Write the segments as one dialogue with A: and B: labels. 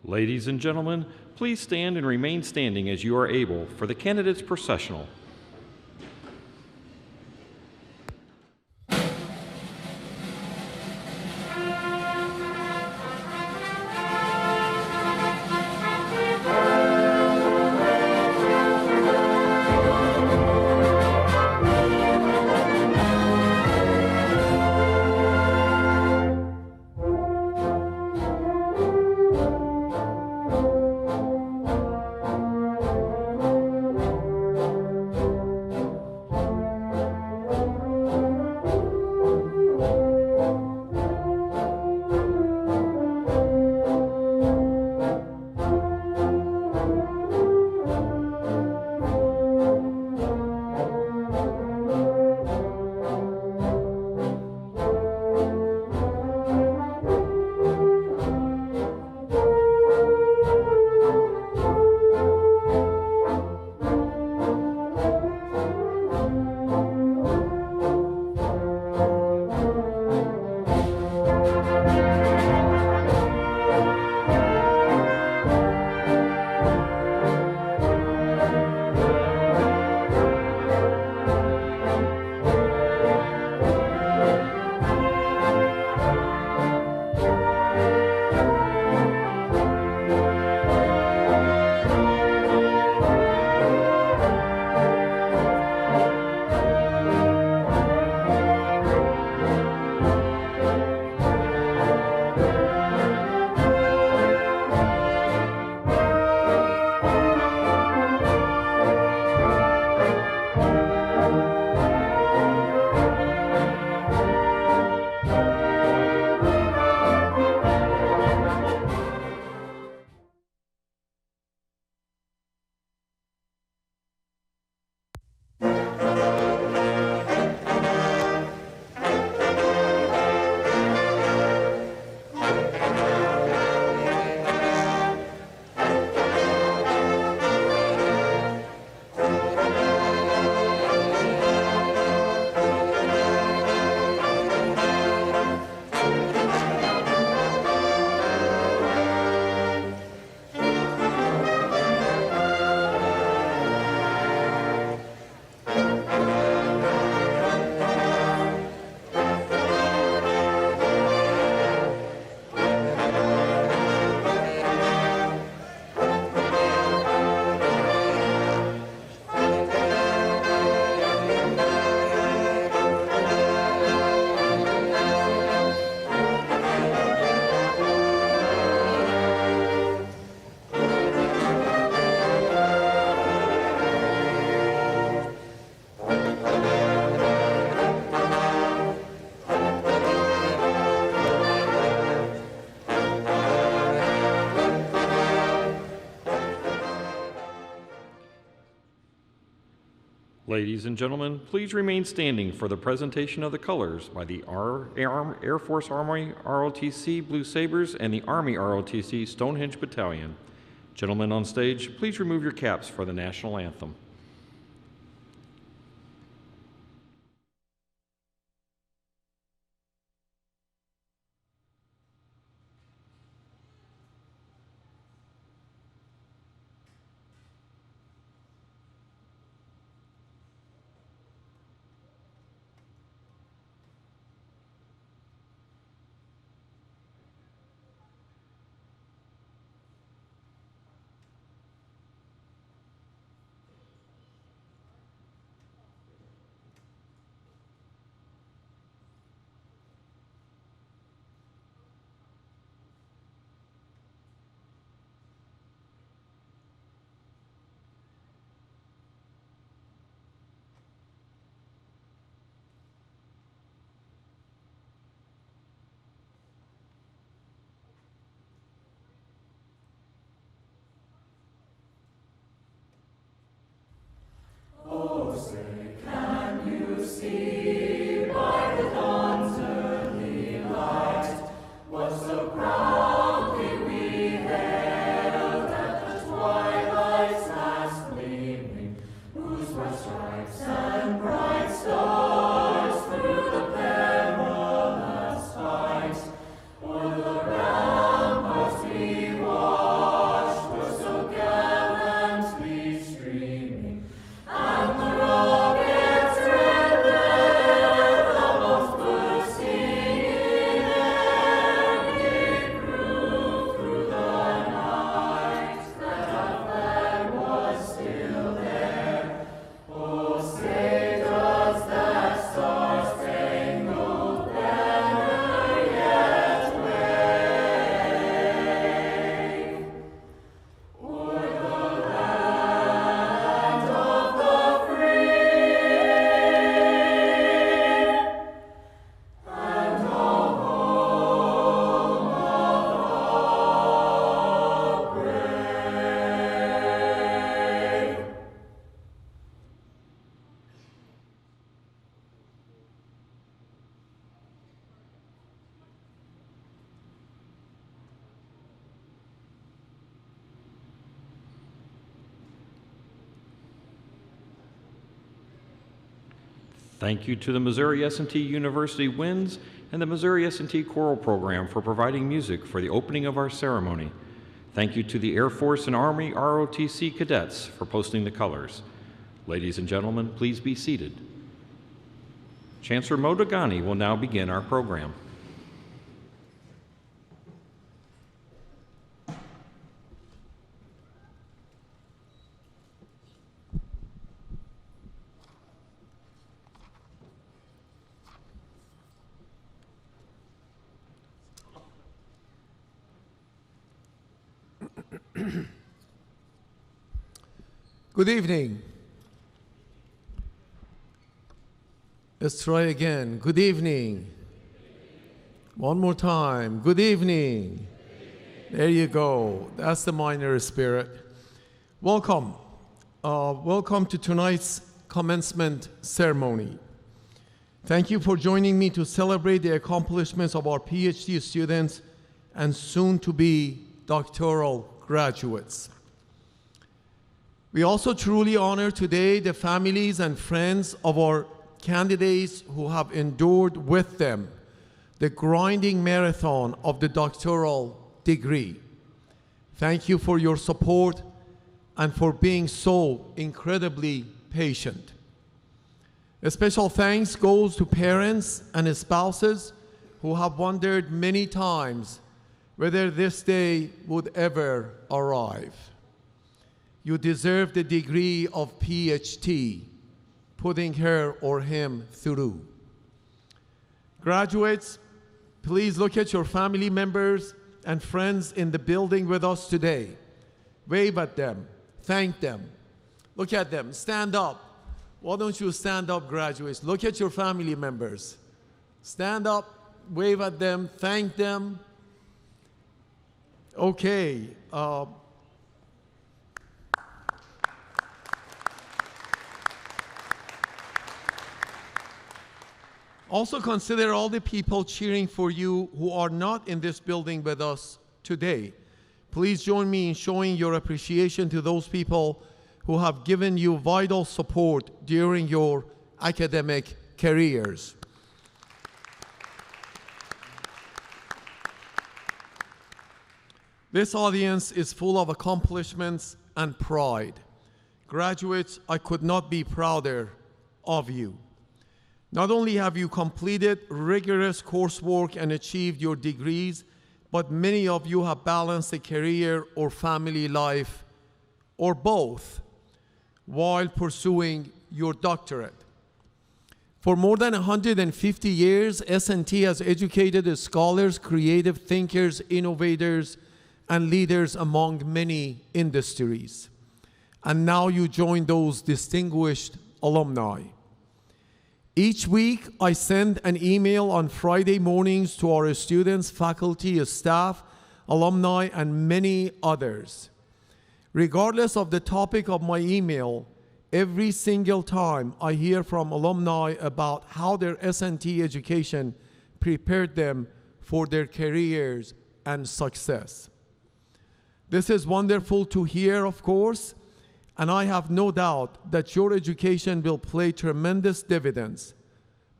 A: Ladies and gentlemen, please stand and remain standing as you are able for the candidates processional. Ladies and gentlemen, please remain standing for the presentation of the colors by the Air Force Army ROTC Blue Sabres and the Army ROTC Stonehenge Battalion. Gentlemen on stage, please remove your caps for the national anthem. Thank you to the Missouri S&T University Winds and the Missouri S&T Choral Program for providing music for the opening of our ceremony. Thank you to the Air Force and Army ROTC cadets for posting the colors. Ladies and gentlemen, please be seated. Chancellor Modagani will now begin our program.
B: Good evening. Let's try again. Good evening. One more time. Good evening. There you go. That's the minor spirit. Welcome. Welcome to tonight's commencement ceremony. Thank you for joining me to celebrate the accomplishments of our Ph.D. students and soon-to-be doctoral graduates. We also truly honor today the families and friends of our candidates who have endured with them the grinding marathon of the doctoral degree. Thank you for your support and for being so incredibly patient. A special thanks goes to parents and spouses who have wondered many times whether this day would ever arrive. You deserve the degree of Ph.D., putting her or him through. Graduates, please look at your family members and friends in the building with us today. Wave at them, thank them. Look at them, stand up. Why don't you stand up, graduates? Look at your family members. Stand up, wave at them, thank them. Okay. Also consider all the people cheering for you who are not in this building with us today. Please join me in showing your appreciation to those people who have given you vital support during your academic careers. This audience is full of accomplishments and pride. Graduates, I could not be prouder of you. Not only have you completed rigorous coursework and achieved your degrees, but many of you have balanced a career or family life, or both, while pursuing your doctorate. For more than 150 years, S&T has educated scholars, creative thinkers, innovators, and leaders among many industries. And now you join those distinguished alumni. Each week, I send an email on Friday mornings to our students, faculty, staff, alumni, and many others. Regardless of the topic of my email, every single time I hear from alumni about how their S&T education prepared them for their careers and success. This is wonderful to hear, of course, and I have no doubt that your education will pay tremendous dividends,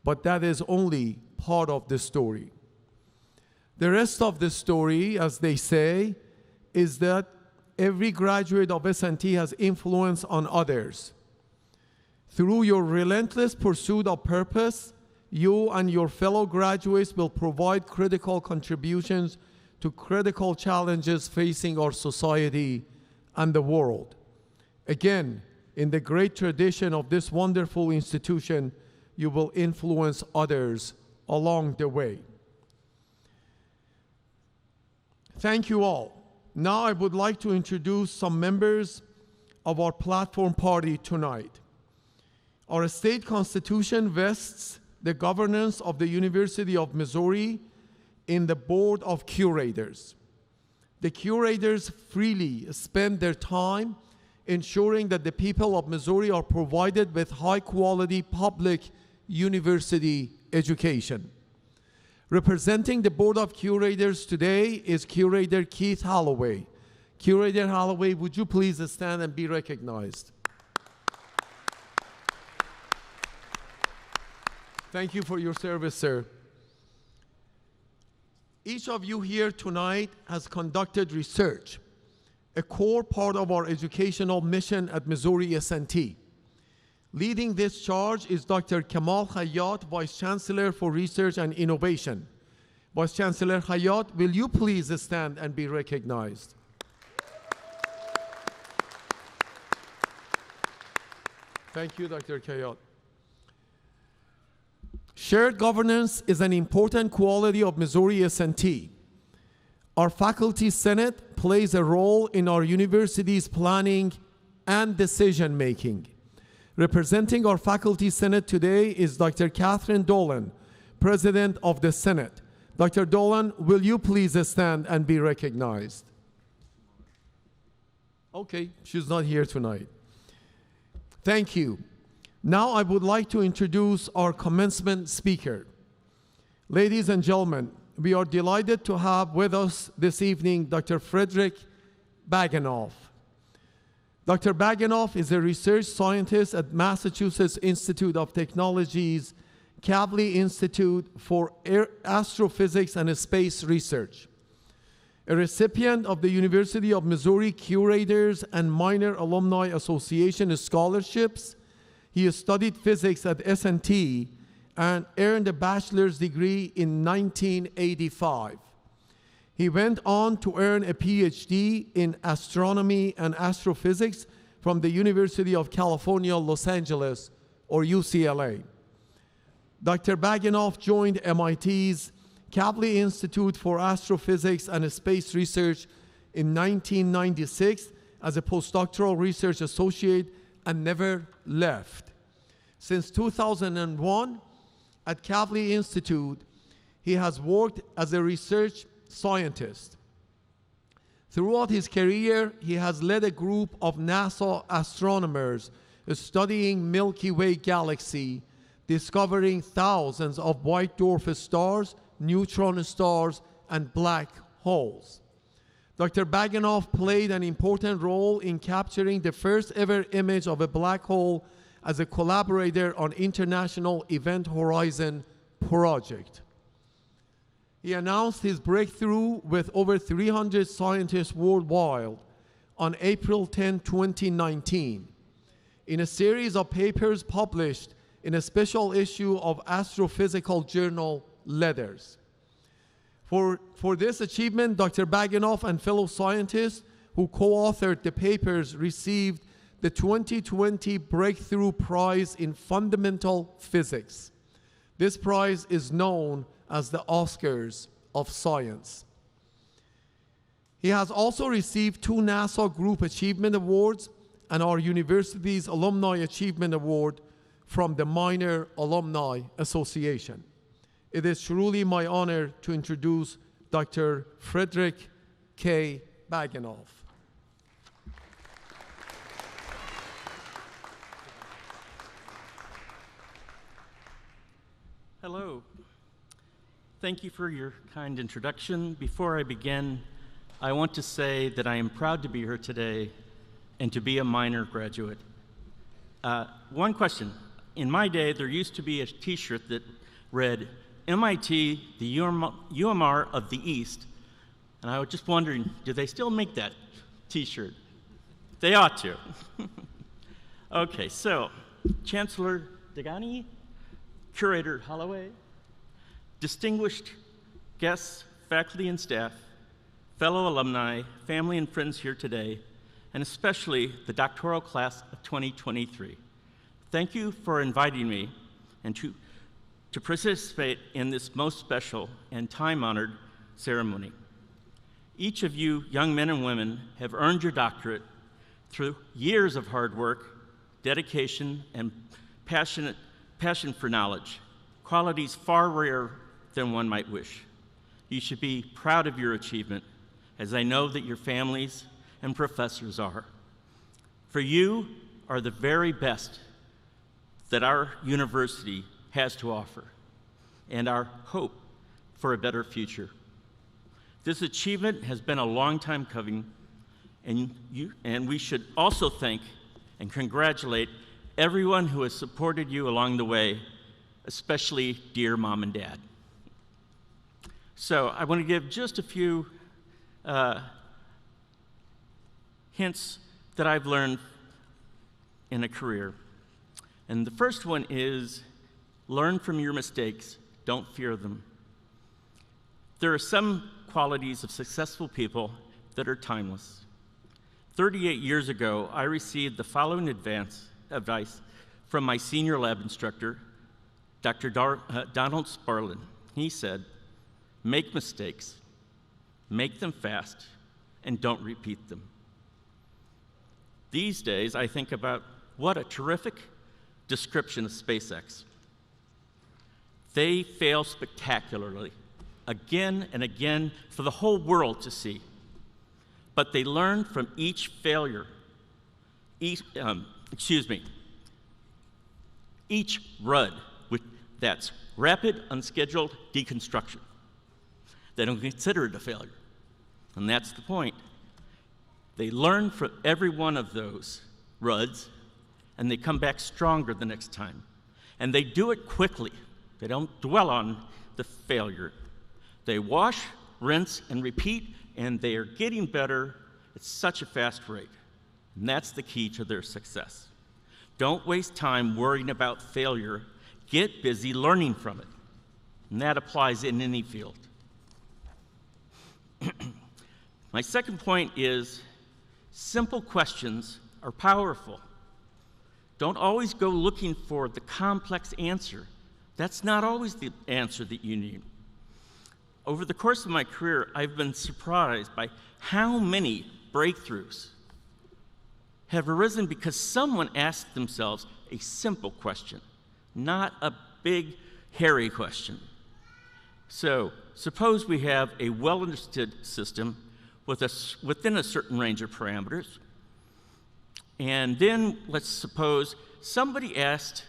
B: but that is only part of the story. The rest of the story, as they say, is that every graduate of S&T has influence on others. Through your relentless pursuit of purpose, you and your fellow graduates will provide critical contributions to critical challenges facing our society and the world. Again, in the great tradition of this wonderful institution, you will influence others along the way. Thank you all. Now I would like to introduce some members of our platform party tonight. Our state constitution vests the governance of the University of Missouri in the Board of Curators. The curators freely spend their time ensuring that the people of Missouri are provided with high-quality public university education. Representing the Board of Curators today is Curator Keith Holloway. Curator Holloway, would you please stand and be recognized? Thank you for your service, sir. Each of you here tonight has conducted research, a core part of our educational mission at Missouri S&T. Leading this charge is Dr. Kamal Khayyat, Vice Chancellor for Research and Innovation. Vice Chancellor Khayyat, will you please stand and be recognized? Thank you, Dr. Khayyat. Shared governance is an important quality of Missouri S&T. Our Faculty Senate plays a role in our university's planning and decision-making. Representing our Faculty Senate today is Dr. Catherine Dolan, President of the Senate. Dr. Dolan, will you please stand and be recognized? Okay, she's not here tonight. Thank you. Now I would like to introduce our commencement speaker. Ladies and gentlemen, we are delighted to have with us this evening Dr. Frederick Baganoff. Dr. Baganoff is a research scientist at Massachusetts Institute of Technology's Kavli Institute for Astrophysics and Space Research. A recipient of the University of Missouri Curators and Minor Alumni Association scholarships, he studied physics at S&T and earned a bachelor's degree in 1985. He went on to earn a Ph.D. in astronomy and astrophysics from the University of California, Los Angeles, or UCLA. Dr. Baganoff joined MIT's Kavli Institute for Astrophysics and Space Research in 1996 as a postdoctoral research associate and never left. Since 2001, at Kavli Institute, he has worked as a research scientist. Throughout his career, he has led a group of NASA astronomers studying Milky Way galaxy, discovering thousands of white dwarf stars, neutron stars, and black holes. Dr. Baganoff played an important role in capturing the first ever image of a black hole as a collaborator on International Event Horizon project. He announced his breakthrough with over 300 scientists worldwide on April 10, 2019, in a series of papers published in a special issue of Astrophysical Journal Letters. For this achievement, Dr. Baganoff and fellow scientists who co-authored the papers received the 2020 Breakthrough Prize in Fundamental Physics. This prize is known as the Oscars of Science. He has also received 2 NASA Group Achievement Awards and our university's Alumni Achievement Award from the Minor Alumni Association. It is truly my honor to introduce Dr. Frederick K. Baganoff.
C: Hello. Thank you for your kind introduction. Before I begin, I want to say that I am proud to be here today and to be a minor graduate. One question. In my day, there used to be a t-shirt that read, MIT, the UMR of the East. And I was just wondering, do they still make that t-shirt? They ought to. Okay, so Chancellor Degani, Curator Holloway, distinguished guests, faculty and staff, fellow alumni, family and friends here today, and especially the doctoral class of 2023. Thank you for inviting me and to participate in this most special and time-honored ceremony. Each of you young men and women have earned your doctorate through years of hard work, dedication, and passion for knowledge, qualities far rarer than one might wish. You should be proud of your achievement, as I know that your families and professors are. For you are the very best that our university has to offer, and our hope for a better future. This achievement has been a long time coming, and we should also thank and congratulate everyone who has supported you along the way, especially dear mom and dad. So I want to give just a few hints that I've learned in a career. And the first one is learn from your mistakes, don't fear them. There are some qualities of successful people that are timeless. 38 years ago, I received the following advice from my senior lab instructor, Dr. Donald Sparlin. He said, make mistakes, make them fast, and don't repeat them. These days, I think about what a terrific description of SpaceX. They fail spectacularly, again and again, for the whole world to see. But they learn from each failure, each RUD, that's rapid unscheduled deconstruction. They don't consider it a failure, and that's the point. They learn from every one of those RUDs, and they come back stronger the next time. And they do it quickly. They don't dwell on the failure. They wash, rinse, and repeat, and they are getting better at such a fast rate. And that's the key to their success. Don't waste time worrying about failure. Get busy learning from it. And that applies in any field. My second point is simple questions are powerful. Don't always go looking for the complex answer. That's not always the answer that you need. Over the course of my career, I've been surprised by how many breakthroughs have arisen because someone asked themselves a simple question, not a big, hairy question. So, suppose we have a well-understood system within a certain range of parameters, and then let's suppose somebody asked,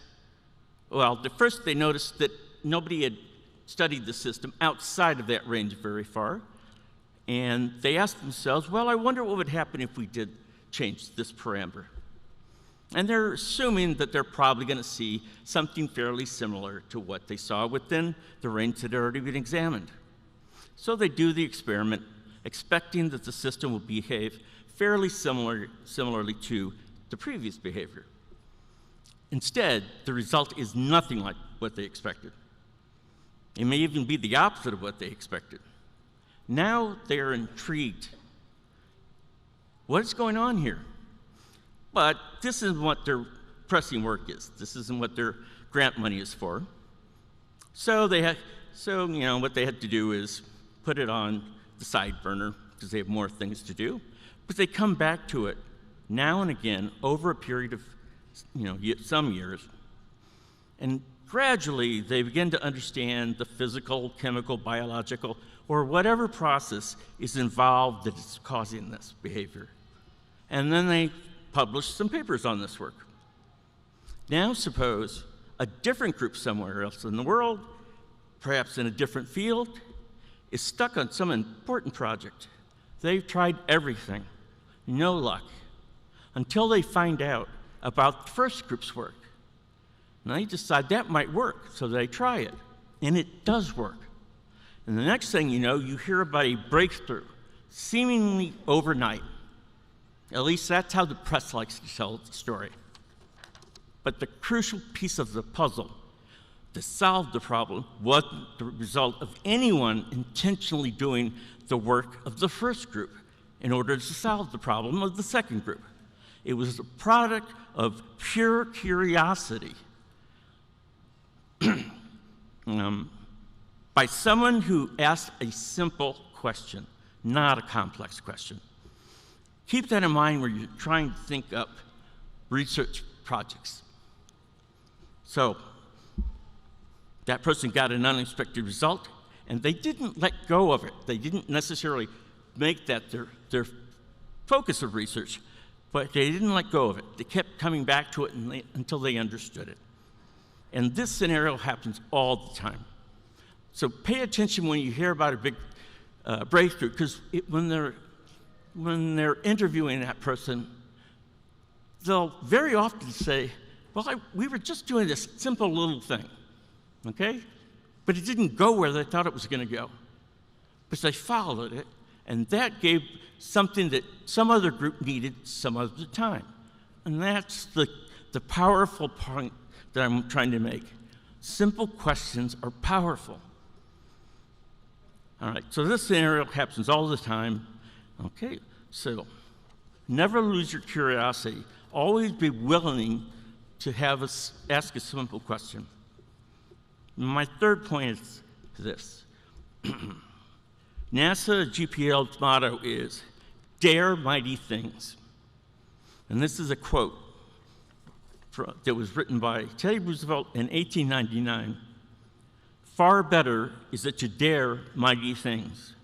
C: well, first they noticed that nobody had studied the system outside of that range very far, and they asked themselves, well, I wonder what would happen if we did change this parameter. And they're assuming that they're probably going to see something fairly similar to what they saw within the range that had already been examined. So they do the experiment, expecting that the system will behave fairly similarly to the previous behavior. Instead, the result is nothing like what they expected. It may even be the opposite of what they expected. Now they are intrigued. What is going on here? But this isn't what their pressing work is. This isn't what their grant money is for. So what they had to do is put it on the side burner because they have more things to do. But they come back to it now and again over a period of some years. And gradually they begin to understand the physical, chemical, biological, or whatever process is involved that is causing this behavior. And then they publish some papers on this work. Now suppose a different group somewhere else in the world, perhaps in a different field, is stuck on some important project. They've tried everything, no luck, until they find out about the first group's work. And they decide that might work, so they try it, and it does work. And the next thing you know, you hear about a breakthrough, seemingly overnight. At least that's how the press likes to tell the story. But the crucial piece of the puzzle to solve the problem wasn't the result of anyone intentionally doing the work of the first group in order to solve the problem of the second group. It was the product of pure curiosity by someone who asked a simple question, not a complex question. Keep that in mind when you're trying to think up research projects. So that person got an unexpected result, and they didn't let go of it. They didn't necessarily make that their focus of research, but they didn't let go of it. They kept coming back to it until they understood it. And this scenario happens all the time. So pay attention when you hear about a big breakthrough, because when they're interviewing that person, they'll very often say, well, we were just doing this simple little thing. okay? But it didn't go where they thought it was going to go. But they followed it, and that gave something that some other group needed some other time. And that's the powerful point that I'm trying to make. Simple questions are powerful. All right, so this scenario happens all the time. Okay, so never lose your curiosity. Always be willing to ask a simple question. My third point is this. NASA GPL's motto is, dare mighty things. And this is a quote that was written by Teddy Roosevelt in 1899. Far better is it to dare mighty things,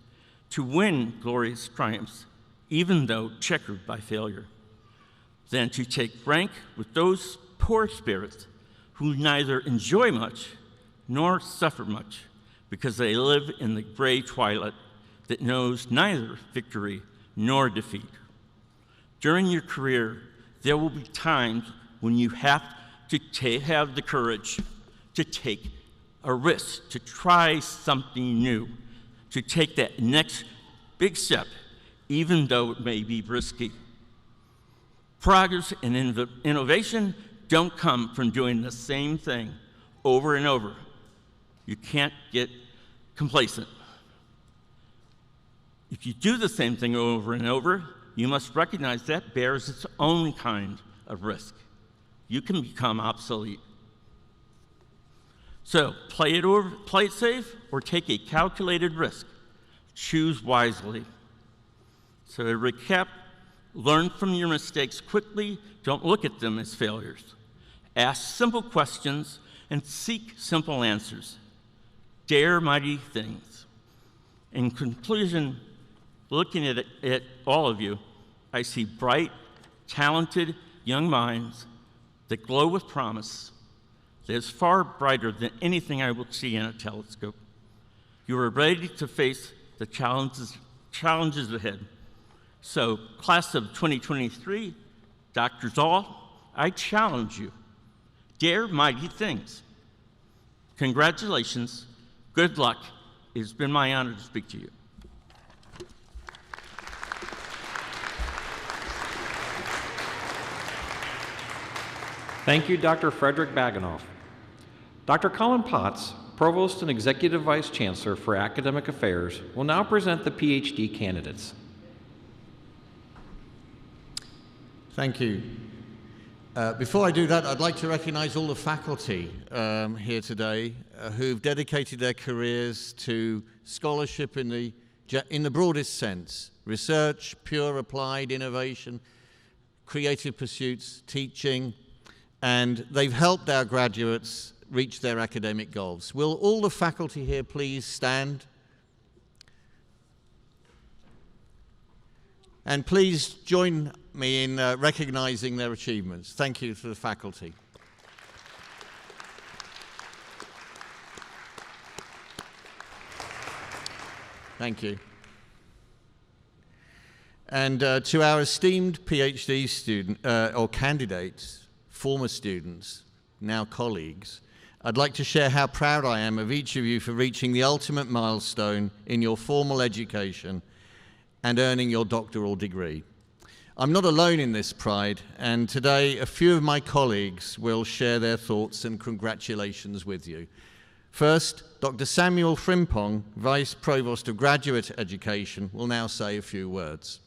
C: to win glorious triumphs, even though checkered by failure, than to take rank with those poor spirits who neither enjoy much nor suffer much, because they live in the gray twilight that knows neither victory nor defeat. During your career, there will be times when you have to have the courage to take a risk, to try something new, to take that next big step, even though it may be risky. Progress and innovation don't come from doing the same thing over and over. You can't get complacent. If you do the same thing over and over, you must recognize that bears its own kind of risk. You can become obsolete. So play it safe or take a calculated risk. Choose wisely. So to recap, learn from your mistakes quickly. Don't look at them as failures. Ask simple questions and seek simple answers. Dare mighty things. In conclusion, looking at all of you, I see bright, talented young minds that glow with promise that is far brighter than anything I will see in a telescope. You are ready to face the challenges ahead. So, class of 2023, doctors all, I challenge you. Dare mighty things. Congratulations. Good luck. It's been my honor to speak to you.
A: Thank you, Dr. Frederick Baganoff. Dr. Colin Potts, Provost and Executive Vice Chancellor for Academic Affairs, will now present the Ph.D. candidates.
D: Thank you. Before I do that, I'd like to recognize all the faculty here today who've dedicated their careers to scholarship in the broadest sense: research, pure applied innovation, creative pursuits, teaching, and they've helped our graduates reach their academic goals. Will all the faculty here please stand? And please join me in recognizing their achievements. Thank you to the faculty. Thank you. And to our esteemed PhD student, or candidates, former students, now colleagues, I'd like to share how proud I am of each of you for reaching the ultimate milestone in your formal education and earning your doctoral degree. I'm not alone in this pride, and today a few of my colleagues will share their thoughts and congratulations with you. First, Dr. Samuel Frimpong, Vice Provost of Graduate Education, will now say a few words.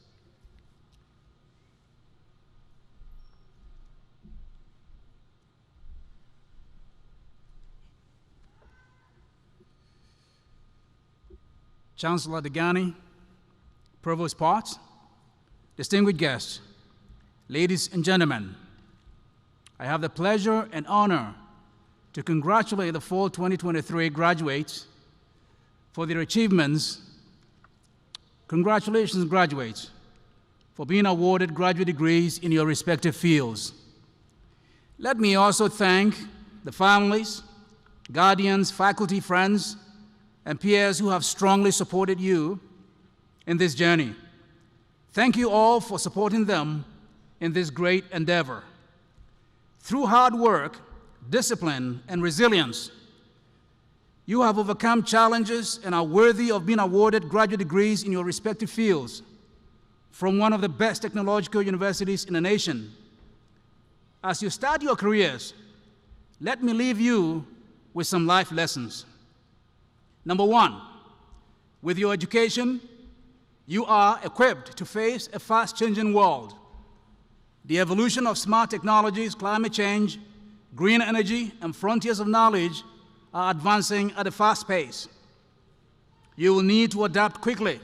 E: Chancellor Degani, Provost Potts, distinguished guests, ladies and gentlemen, I have the pleasure and honor to congratulate the fall 2023 graduates for their achievements. Congratulations, graduates, for being awarded graduate degrees in your respective fields. Let me also thank the families, guardians, faculty, friends, and peers who have strongly supported you in this journey. Thank you all for supporting them in this great endeavor. Through hard work, discipline, and resilience, You have overcome challenges and are worthy of being awarded graduate degrees in your respective fields from one of the best technological universities in the nation. As you start your careers, let me leave you with some life lessons. Number one, with your education, you are equipped to face a fast-changing world. The evolution of smart technologies, climate change, green energy, and frontiers of knowledge are advancing at a fast pace. You will need to adapt quickly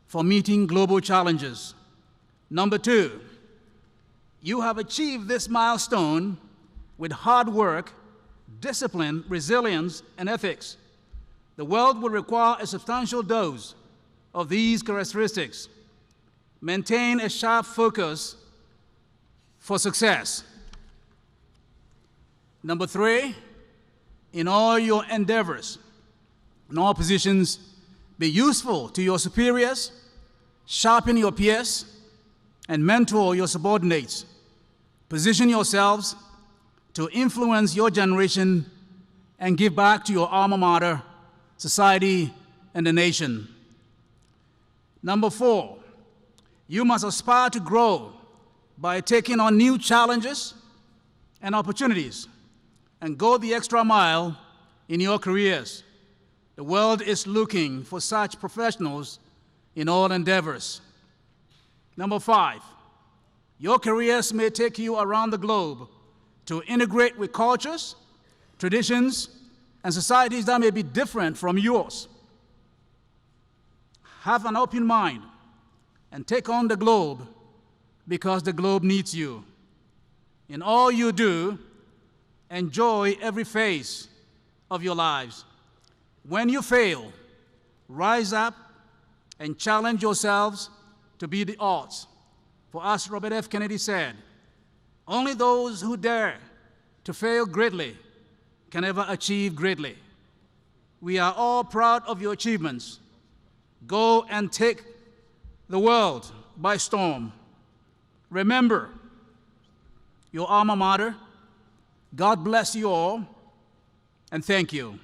E: for meeting global challenges. Number two, you have achieved this milestone with hard work, discipline, resilience, and ethics. The world will require a substantial dose of these characteristics. Maintain a sharp focus for success. Number three, in all your endeavors, in all positions, be useful to your superiors, sharpen your peers, and mentor your subordinates. Position yourselves to influence your generation and give back to your alma mater, society, and the nation. Number four, you must aspire to grow by taking on new challenges and opportunities and go the extra mile in your careers. The world is looking for such professionals in all endeavors. Number five, your careers may take you around the globe to integrate with cultures, traditions, and societies that may be different from yours. Have an open mind and take on the globe because the globe needs you. In all you do, enjoy every phase of your lives. When you fail, rise up and challenge yourselves to beat the odds. For as Robert F. Kennedy said, only those who dare to fail greatly can ever achieve greatly. We are all proud of your achievements. Go and take the world by storm. Remember your alma mater. God bless you all, and thank you.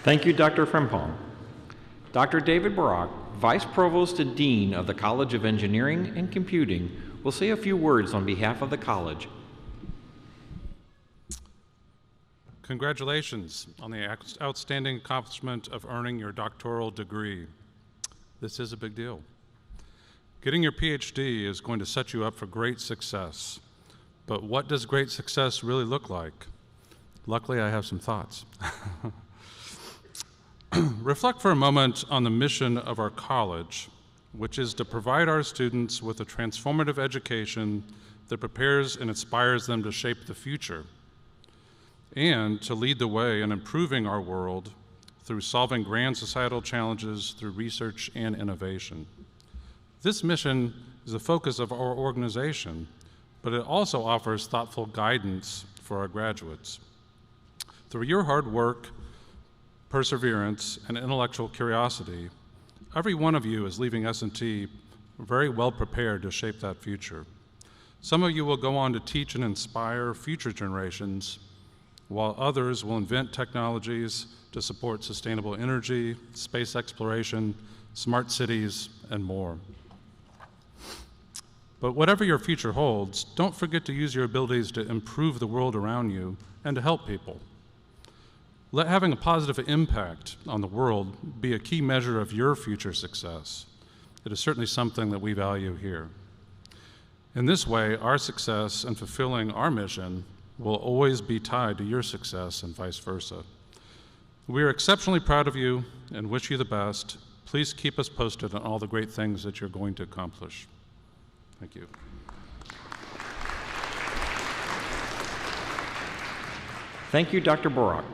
A: Thank you, Dr. Frempong. Dr. David Barak, Vice Provost and Dean of the College of Engineering and Computing, will say a few words on behalf of the college.
F: Congratulations on the outstanding accomplishment of earning your doctoral degree. This is a big deal. Getting your Ph.D. is going to set you up for great success. But what does great success really look like? Luckily, I have some thoughts. Reflect for a moment on the mission of our college, which is to provide our students with a transformative education that prepares and inspires them to shape the future, and to lead the way in improving our world through solving grand societal challenges through research and innovation. This mission is the focus of our organization, but it also offers thoughtful guidance for our graduates. Through your hard work, perseverance, and intellectual curiosity, every one of you is leaving S&T very well prepared to shape that future. Some of you will go on to teach and inspire future generations, while others will invent technologies to support sustainable energy, space exploration, smart cities, and more. But whatever your future holds, don't forget to use your abilities to improve the world around you and to help people. Let having a positive impact on the world be a key measure of your future success. It is certainly something that we value here. In this way, our success in fulfilling our mission will always be tied to your success and vice versa. We are exceptionally proud of you and wish you the best. Please keep us posted on all the great things that you're going to accomplish. Thank you.
A: Thank you, Dr. Barak.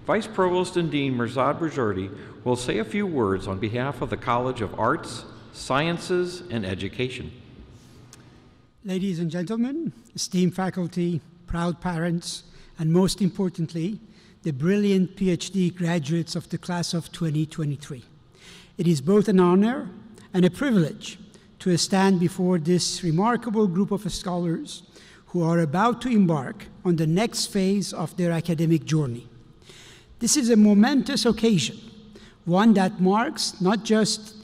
A: Vice Provost and Dean Mirzad Bujurdi will say a few words on behalf of the College of Arts, Sciences, and Education.
G: Ladies and gentlemen, esteemed faculty, proud parents, and most importantly, the brilliant PhD graduates of the class of 2023. It is both an honor and a privilege to to stand before this remarkable group of scholars who are about to embark on the next phase of their academic journey. This is a momentous occasion, one that marks not just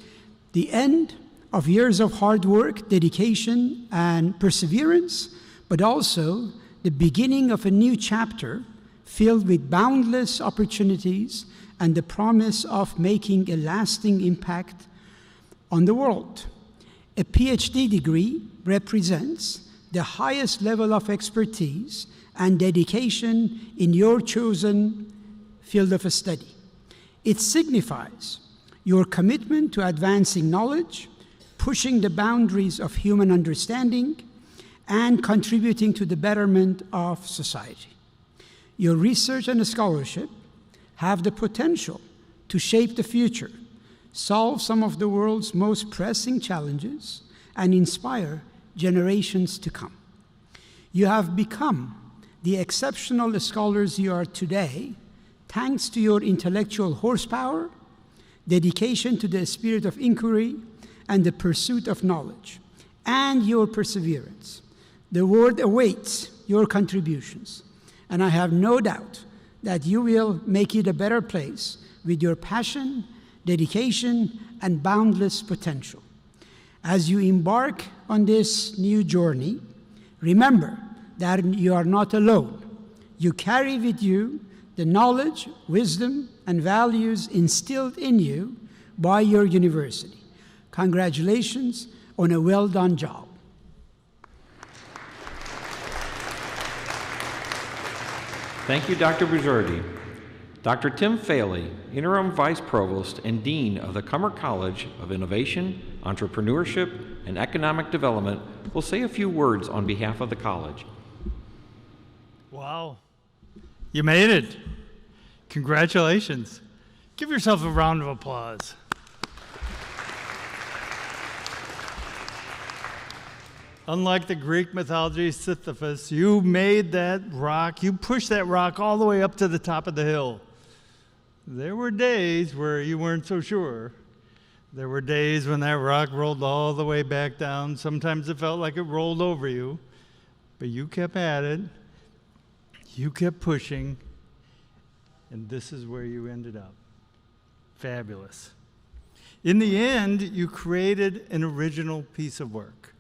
G: the end of years of hard work, dedication, and perseverance, but also the beginning of a new chapter filled with boundless opportunities and the promise of making a lasting impact on the world. A PhD degree represents the highest level of expertise and dedication in your chosen field of study. It signifies your commitment to advancing knowledge, pushing the boundaries of human understanding, and contributing to the betterment of society. Your research and scholarship have the potential to shape the future, solve some of the world's most pressing challenges, and inspire generations to come. You have become the exceptional scholars you are today thanks to your intellectual horsepower, dedication to the spirit of inquiry, and the pursuit of knowledge, and your perseverance. The world awaits your contributions, and I have no doubt that you will make it a better place with your passion, dedication, and boundless potential. As you embark on this new journey, remember that you are not alone. You carry with you the knowledge, wisdom, and values instilled in you by your university. Congratulations on a well-done job.
A: Thank you, Dr. Bujordi. Dr. Tim Faley, Interim Vice Provost and Dean of the Cummer College of Innovation, Entrepreneurship, and Economic Development, will say a few words on behalf of the college.
H: Wow, you made it. Congratulations. Give yourself a round of applause. Unlike the Greek mythology Sisyphus, you made that rock, you pushed that rock all the way up to the top of the hill. There were days where you weren't so sure. There were days when that rock rolled all the way back down. Sometimes it felt like it rolled over you, but you kept at it. You kept pushing, and this is where you ended up. Fabulous. In the end, you created an original piece of work.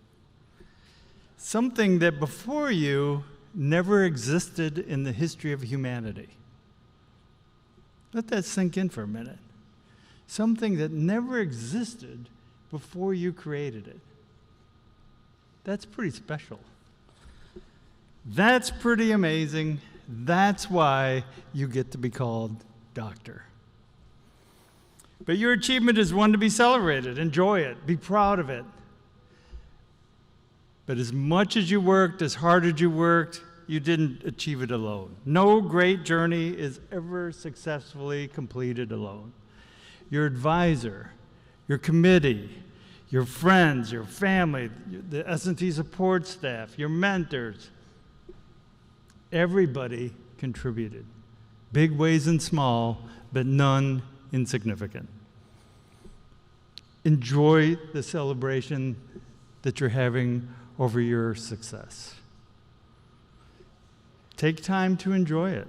H: Something that before you never existed in the history of humanity. Let that sink in for a minute. Something that never existed before you created it. That's pretty special. That's pretty amazing. That's why you get to be called doctor. But your achievement is one to be celebrated. Enjoy it. Be proud of it. But as much as you worked, as hard as you worked, you didn't achieve it alone. No great journey is ever successfully completed alone. Your advisor, your committee, your friends, your family, the S&T support staff, your mentors, everybody contributed. Big ways and small, but none insignificant. Enjoy the celebration that you're having over your success. Take time to enjoy it,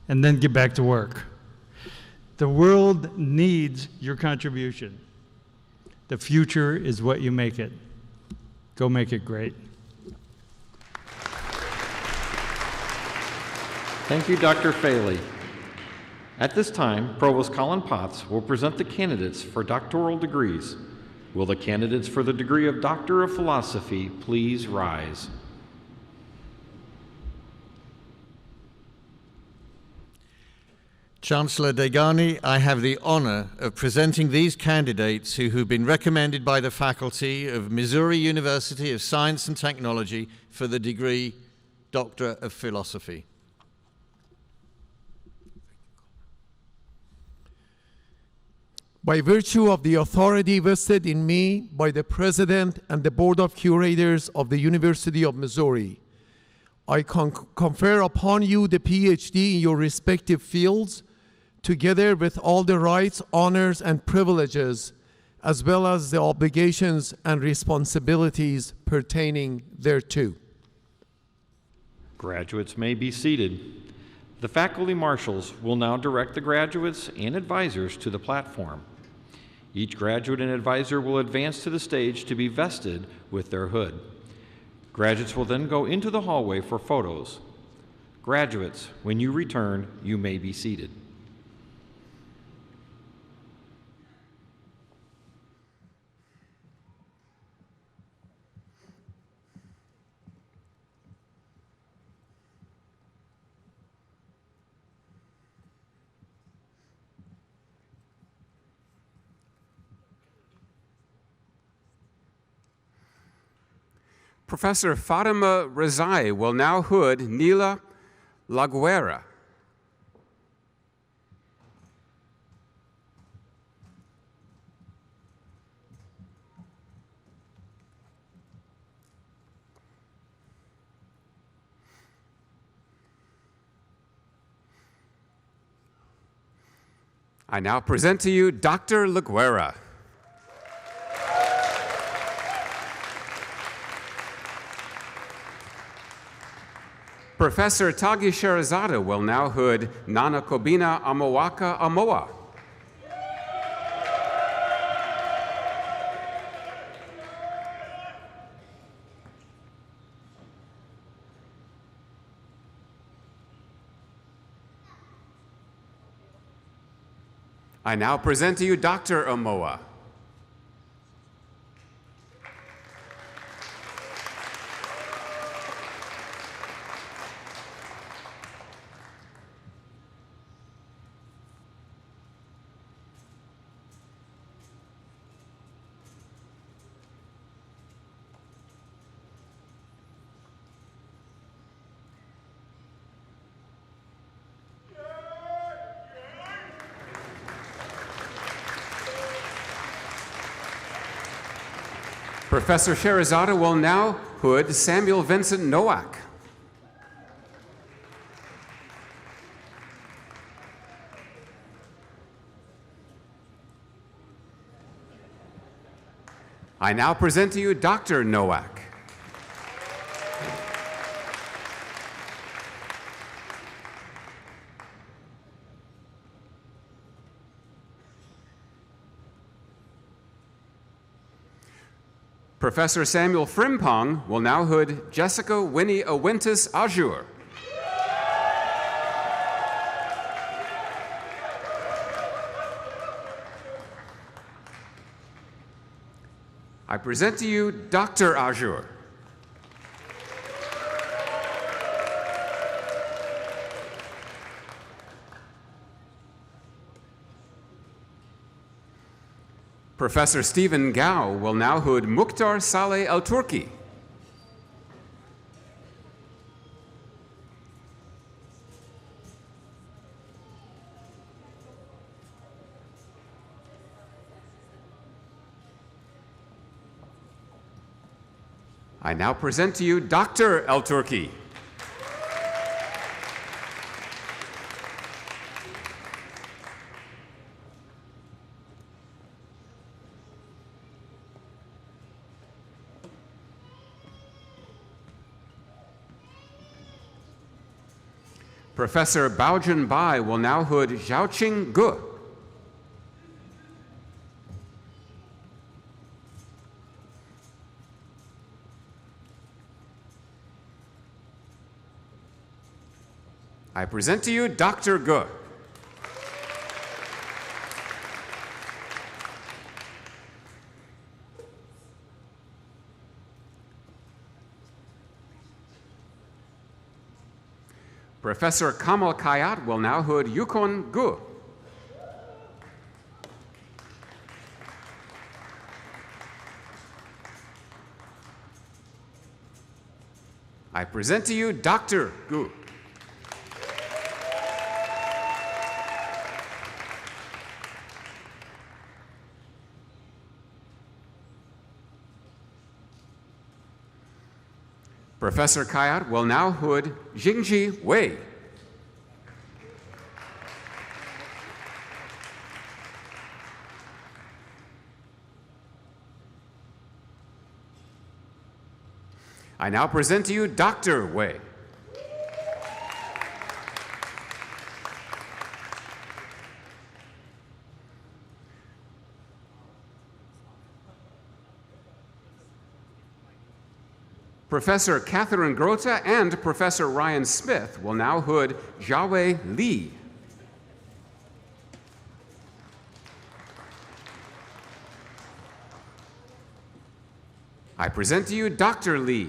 H: and then get back to work. The world needs your contribution. The future is what you make it. Go make it great.
A: Thank you, Dr. Faley. At this time, Provost Colin Potts will present the candidates for doctoral degrees. Will the candidates for the degree of Doctor of Philosophy please rise?
D: Chancellor Degani, I have the honor of presenting these candidates who have been recommended by the faculty of Missouri University of Science and Technology for the degree Doctor of Philosophy.
B: By virtue of the authority vested in me by the President and the Board of Curators of the University of Missouri, I confer upon you the PhD in your respective fields, together with all the rights, honors, and privileges as well as the obligations and responsibilities pertaining thereto.
A: Graduates may be seated. The faculty marshals will now direct the graduates and advisors to the platform. Each graduate and advisor will advance to the stage to be vested with their hood. Graduates will then go into the hallway for photos. Graduates, when you return, you may be seated.
I: Professor Fatima Rezai will now hood Nila Laguera. I now present to you Dr. Laguera. Professor Tagi Sherazada will now hood Nana Kobina Amowaka Amoa. I now present to you Dr. Amoa. Professor Sherazada will now hood Samuel Vincent Nowak. I now present to you Dr. Nowak. Professor Samuel Frimpong will now hood Jessica Winnie Awintis Azure. I present to you Dr. Azure. Professor Stephen Gao will now hood Mukhtar Saleh Al-Turki. I now present to you Dr. Al-Turki. Professor Baojun Bai will now hood Xiaoqing Ge. I present to you Dr. Ge. Professor Kamal Kayat will now hood Yukon Gu. I present to you Dr. Gu. Professor Kayat will now hood Jingji Wei. I now present to you Dr. Wei. Professor Catherine Grote and Professor Ryan Smith will now hood Jiawei Li. I present to you Dr. Li.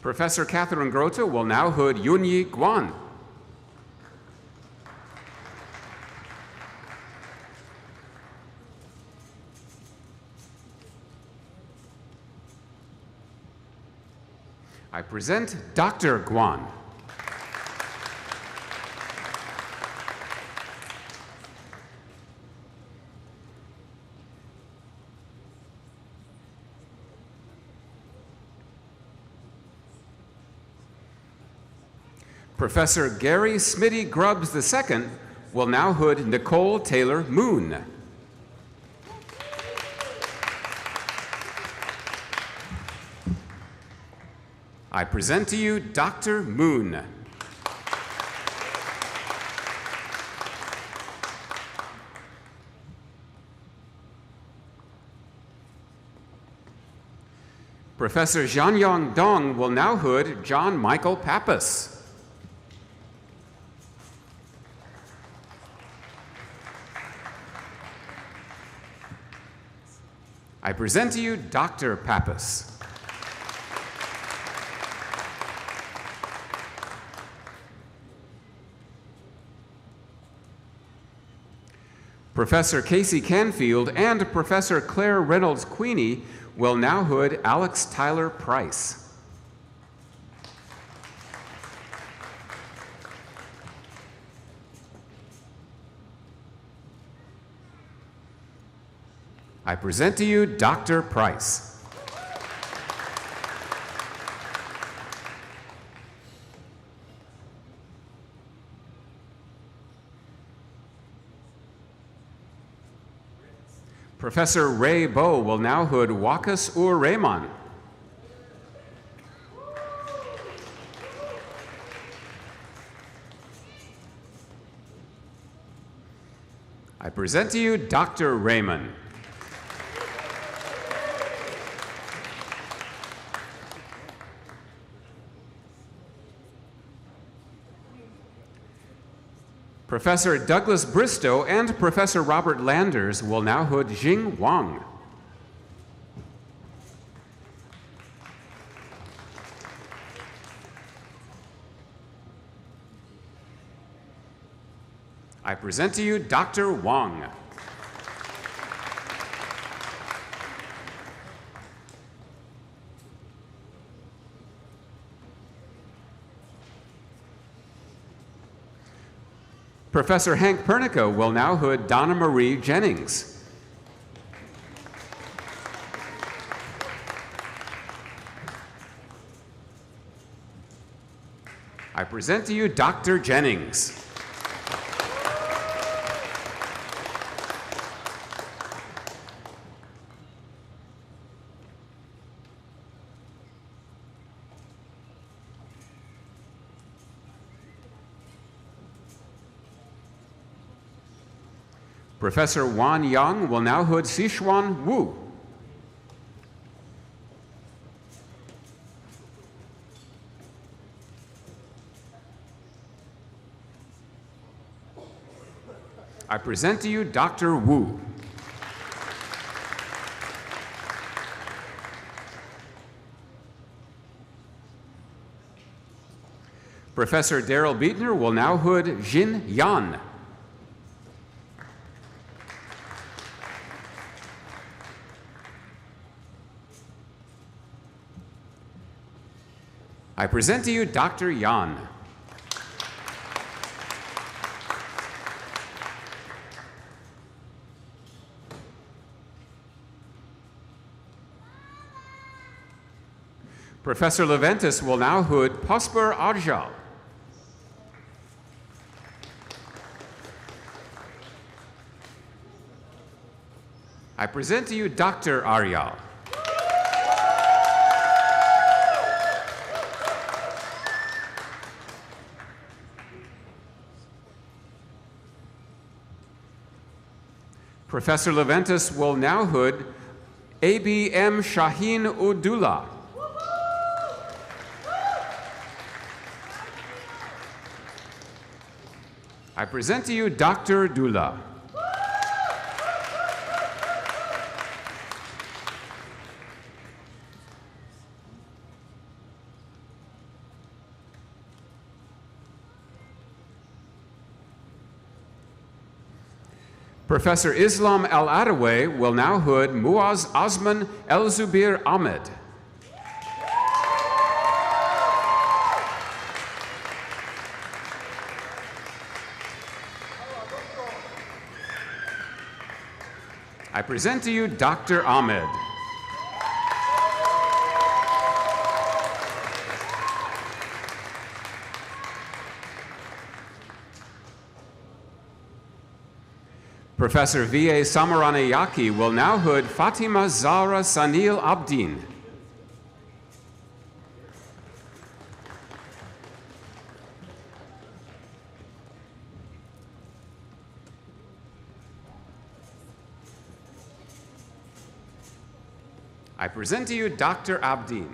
I: Professor Catherine Grote will now hood Yunyi Guan. I present Dr. Guan. Professor Gary Smitty Grubbs II will now hood Nicole Taylor Moon. I present to you Dr. Moon. Professor Zhanyong Dong will now hood John Michael Pappas. I present to you Dr. Pappas. Professor Casey Canfield and Professor Claire Reynolds Queenie will now hood Alex Tyler Price. I present to you Dr. Price. Professor Ray Bowe will now hood Wakas Ur-Rahman. I present to you Dr. Raymond. Professor Douglas Bristow and Professor Robert Landers will now hood Jing Wang. I present to you Dr. Wang. Professor Hank Pernica will now hood Donna Marie Jennings. I present to you Dr. Jennings. Professor Wan Yang will now hood Sichuan Wu. I present to you Dr. Wu. Professor Daryl Beatner will now hood Jin Yan. I present to you Dr. Yan. Professor Leventis will now hood Prosper Arjal. I present to you Dr. Aryal. Professor Leventis will now hood ABM Shaheen Udullah. I present to you Dr. Dullah. Professor Islam Al-Adaway will now hood Muaz Azman El-Zubir Ahmed. I present to you Dr. Ahmed. Professor V.A. Samaranayaki will now hood Fatima Zahra Sanil Abdin. I present to you Dr. Abdin.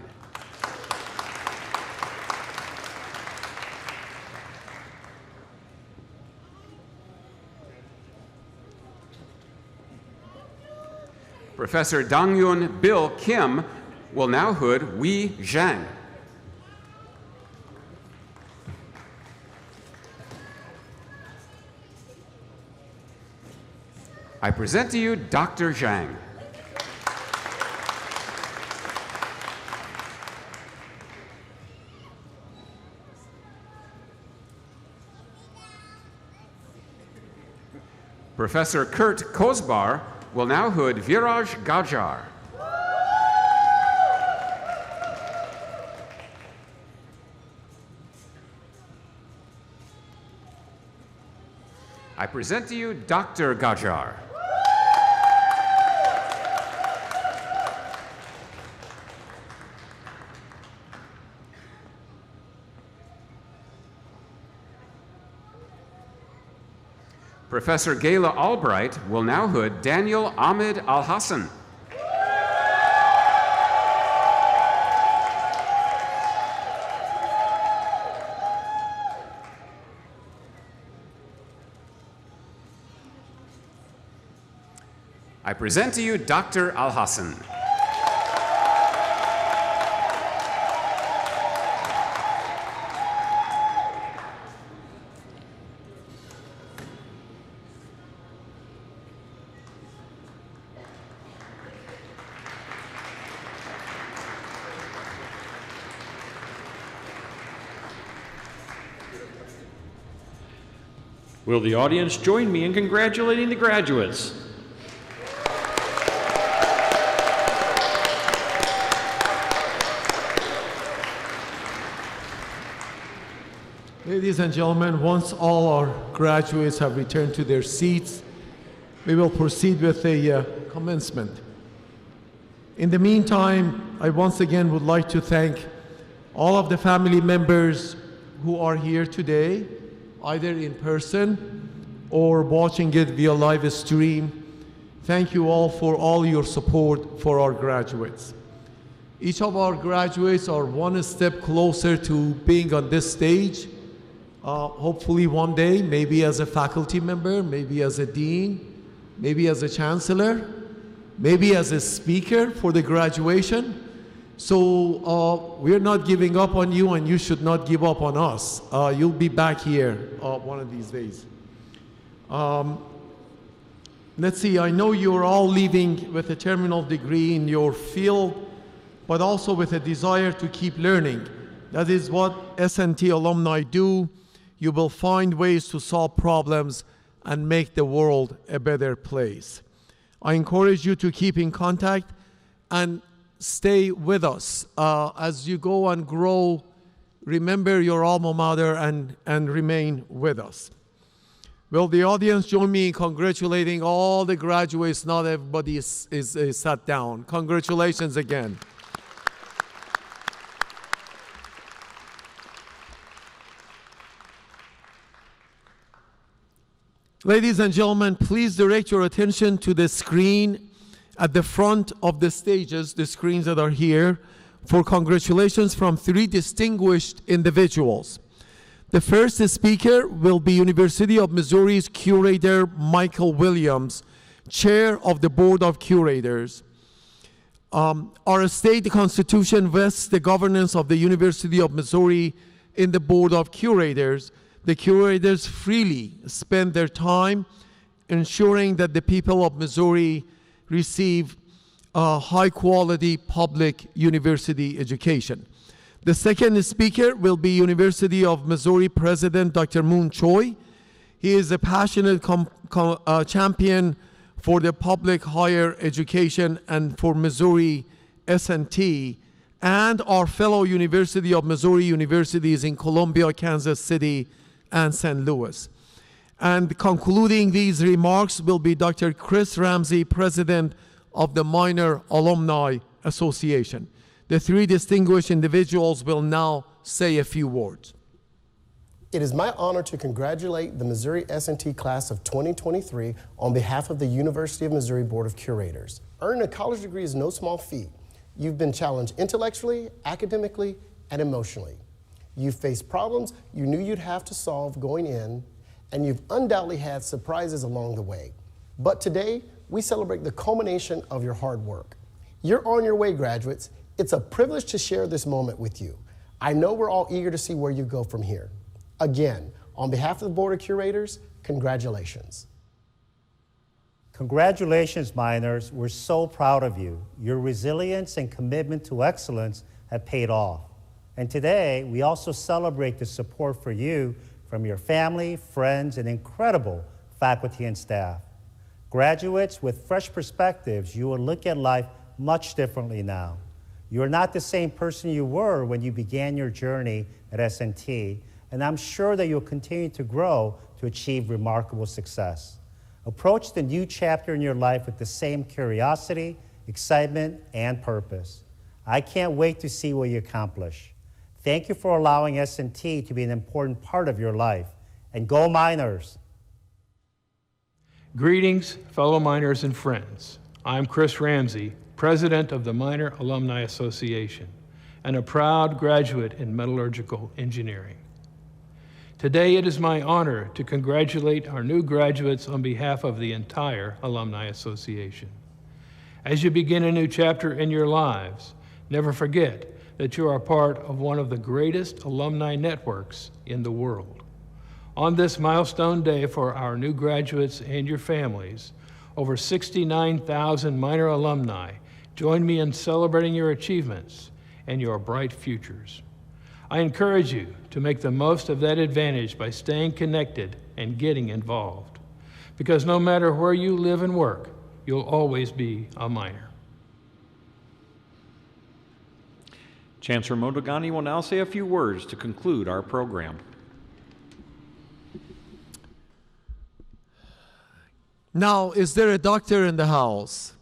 I: Professor Dangyun Bill Kim will now hood Wei Zhang. I present to you Dr. Zhang. Professor Kurt Kozbar will now hood Viraj Gajar. I present to you Dr. Gajar. Professor Gayla Albright will now hood Daniel Ahmed Al-Hassan. I present to you Dr. Al-Hassan.
A: Will the audience join me in congratulating the graduates?
B: Ladies and gentlemen, once all our graduates have returned to their seats, we will proceed with the commencement. In the meantime, I once again would like to thank all of the family members who are here today, either in person or watching it via live stream. Thank you all for all your support for our graduates. Each of our graduates are one step closer to being on this stage. Hopefully one day, maybe as a faculty member, maybe as a dean, maybe as a chancellor, maybe as a speaker for the graduation. So we're not giving up on you, and you should not give up on us. You'll be back here one of these days. Let's see, I know you're all leaving with a terminal degree in your field, but also with a desire to keep learning. That is what S&T alumni do. You will find ways to solve problems and make the world a better place. I encourage you to keep in contact, and stay with us. As you go and grow, remember your alma mater and remain with us. Will the audience join me in congratulating all the graduates? Not everybody is sat down. Congratulations again. Ladies and gentlemen, please direct your attention to the screen at the front of the stages, the screens that are here, for congratulations from 3 distinguished individuals. The first speaker will be University of Missouri's curator, Michael Williams, chair of the Board of Curators. Our state constitution vests the governance of the University of Missouri in the Board of Curators. The curators freely spend their time ensuring that the people of Missouri receive a high-quality public university education. The second speaker will be University of Missouri President Dr. Moon Choi. He is a passionate champion for the public higher education and for Missouri S&T, and our fellow University of Missouri universities in Columbia, Kansas City, and St. Louis. And concluding these remarks will be Dr. Chris Ramsey, President of the Minor Alumni Association. The 3 distinguished individuals will now say a few words.
J: It is my honor to congratulate the Missouri S&T class of 2023 on behalf of the University of Missouri Board of Curators. Earning a college degree is no small feat. You've been challenged intellectually, academically, and emotionally. You've faced problems you knew you'd have to solve going in, and you've undoubtedly had surprises along the way. But today, we celebrate the culmination of your hard work. You're on your way, graduates. It's a privilege to share this moment with you. I know we're all eager to see where you go from here. Again, on behalf of the Board of Curators, congratulations.
K: Congratulations, minors. We're so proud of you. Your resilience and commitment to excellence have paid off. And today, we also celebrate the support for you from your family, friends, and incredible faculty and staff. Graduates with fresh perspectives, you will look at life much differently now. You are not the same person you were when you began your journey at S&T, and I'm sure that you'll continue to grow to achieve remarkable success. Approach the new chapter in your life with the same curiosity, excitement, and purpose. I can't wait to see what you accomplish. Thank you for allowing S&T to be an important part of your life. And go Miners!
L: Greetings, fellow miners and friends. I'm Chris Ramsey, President of the Minor Alumni Association, and a proud graduate in metallurgical engineering. Today, it is my honor to congratulate our new graduates on behalf of the entire Alumni Association. As you begin a new chapter in your lives, never forget that you are part of one of the greatest alumni networks in the world. On this milestone day for our new graduates and your families, over 69,000 minor alumni join me in celebrating your achievements and your bright futures. I encourage you to make the most of that advantage by staying connected and getting involved. Because no matter where you live and work, you'll always be a minor.
A: Chancellor Modogani will now say a few words to conclude our program.
B: Now, is there a doctor in the house?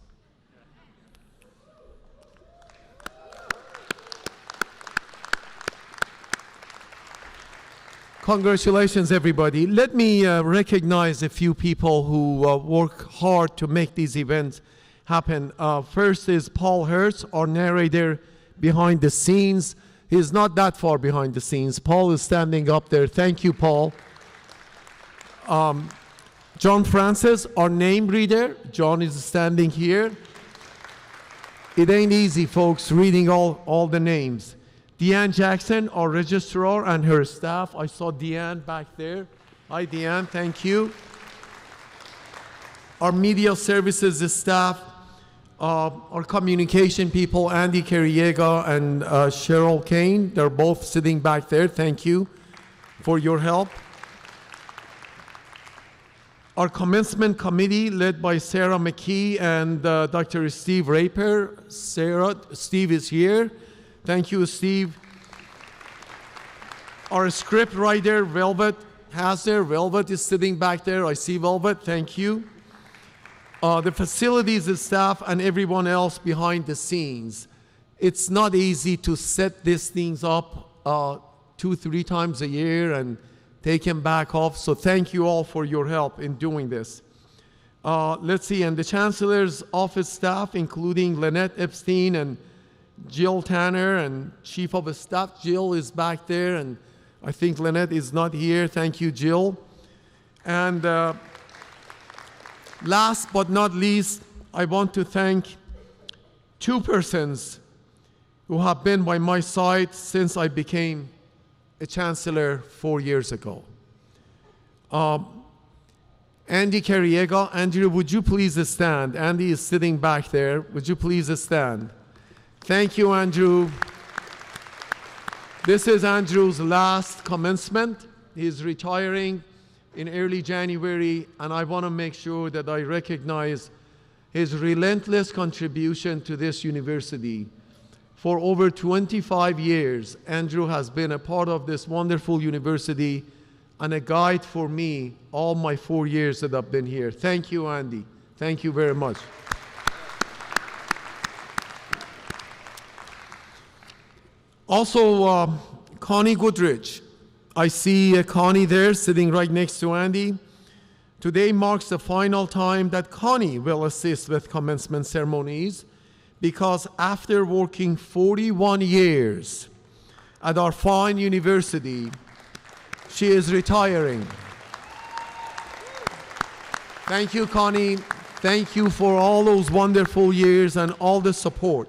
B: Congratulations, everybody. Let me recognize a few people who work hard to make these events happen. First is Paul Hertz, our narrator behind the scenes. He's not that far behind the scenes. Paul is standing up there. Thank you, Paul. John Francis, our name reader. John is standing here. It ain't easy, folks, reading all the names. Deanne Jackson, our registrar, and her staff. I saw Deanne back there. Hi, Deanne, thank you. Our media services staff, our communication people, Andy Carriega and Cheryl Kane. They're both sitting back there. Thank you for your help. Our commencement committee, led by Sarah McKee and Dr. Steve Raper. Steve is here. Thank you, Steve. Our script writer, Velvet Hazner. Velvet is sitting back there. I see Velvet. Thank you. The facilities staff and everyone else behind the scenes. It's not easy to set these things up 2-3 times a year and take them back off. So thank you all for your help in doing this. Let's see, and the Chancellor's office staff, including Lynette Epstein and Jill Tanner, and Chief of Staff Jill is back there, and I think Lynette is not here. Thank you, Jill. And last but not least, I want to thank 2 persons who have been by my side since I became a chancellor 4 years ago. Andy Carriega. Andrew, would you please stand? Andy is sitting back there. Would you please stand? Thank you, Andrew. This is Andrew's last commencement. He's retiring in early January, and I want to make sure that I recognize his relentless contribution to this university. For over 25 years, Andrew has been a part of this wonderful university and a guide for me all my 4 years that I've been here. Thank you, Andy. Thank you very much. Also, Connie Goodrich. I see Connie there sitting right next to Andy. Today marks the final time that Connie will assist with commencement ceremonies, because after working 41 years at our fine university, she is retiring. Thank you, Connie. Thank you for all those wonderful years and all the support.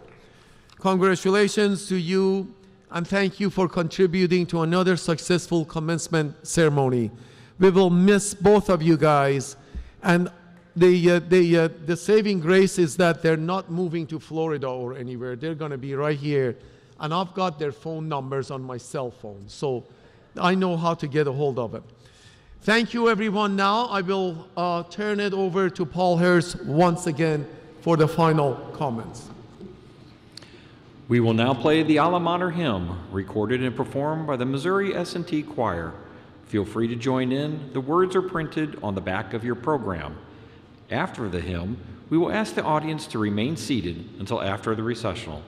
B: Congratulations to you, and thank you for contributing to another successful commencement ceremony. We will miss both of you guys, and the saving grace is that they're not moving to Florida or anywhere. They're going to be right here, and I've got their phone numbers on my cell phone, so I know how to get a hold of them. Thank you, everyone. Now I will turn it over to Paul Hurst once again for the final comments.
A: We will now play the Alma Mater hymn, recorded and performed by the Missouri S&T Choir. Feel free to join in. The words are printed on the back of your program. After the hymn, we will ask the audience to remain seated until after the recessional.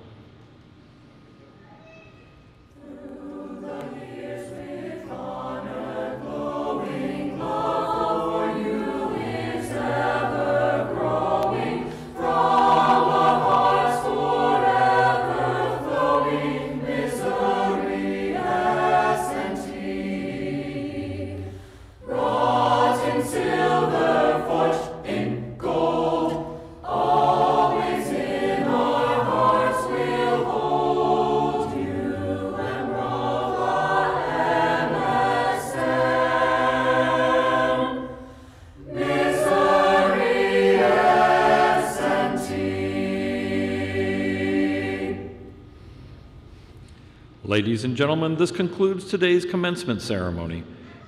A: Ladies and gentlemen, this concludes today's commencement ceremony.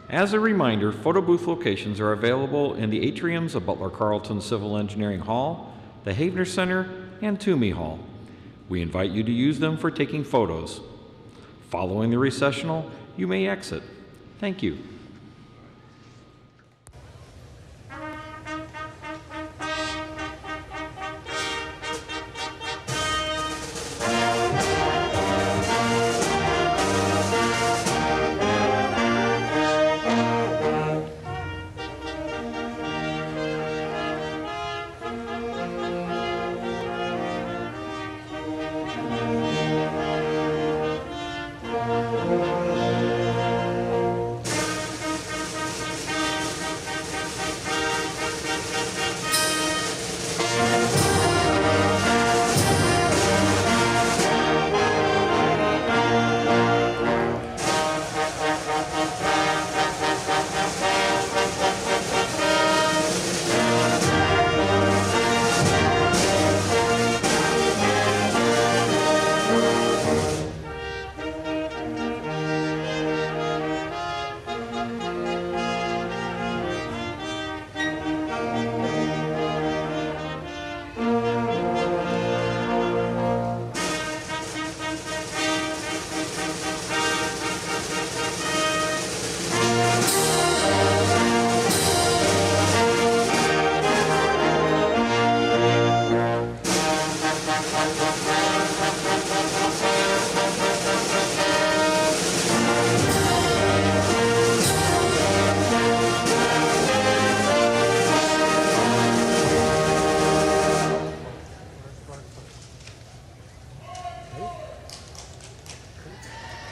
A: As a reminder, photo booth locations are available in the atriums of Butler Carlton Civil Engineering Hall, the Havner Center, and Toomey Hall. We invite you to use them for taking photos. Following the recessional, you may exit. Thank you.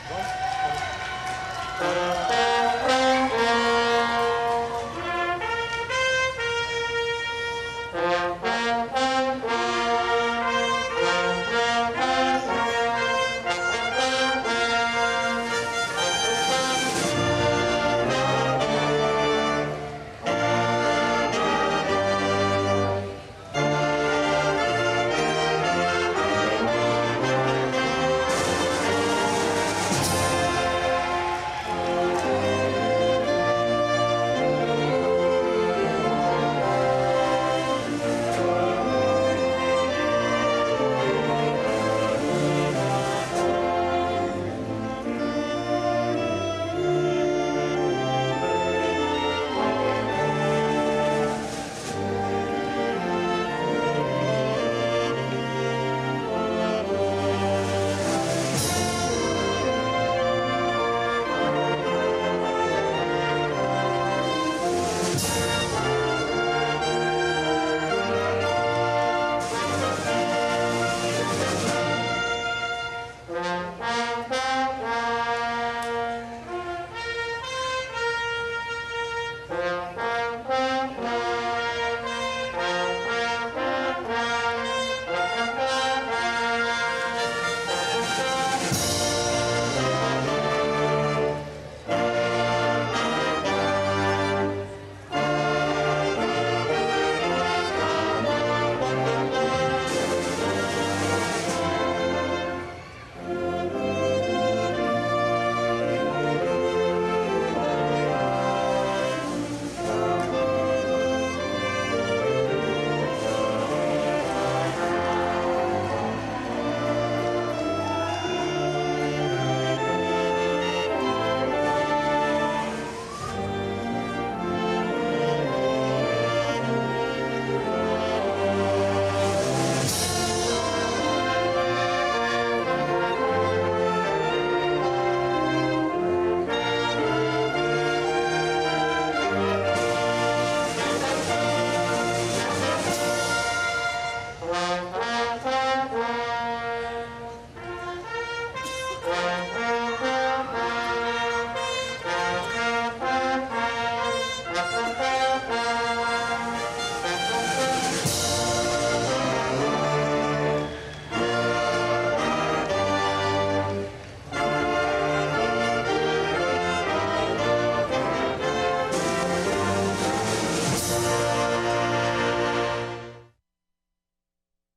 J: Well,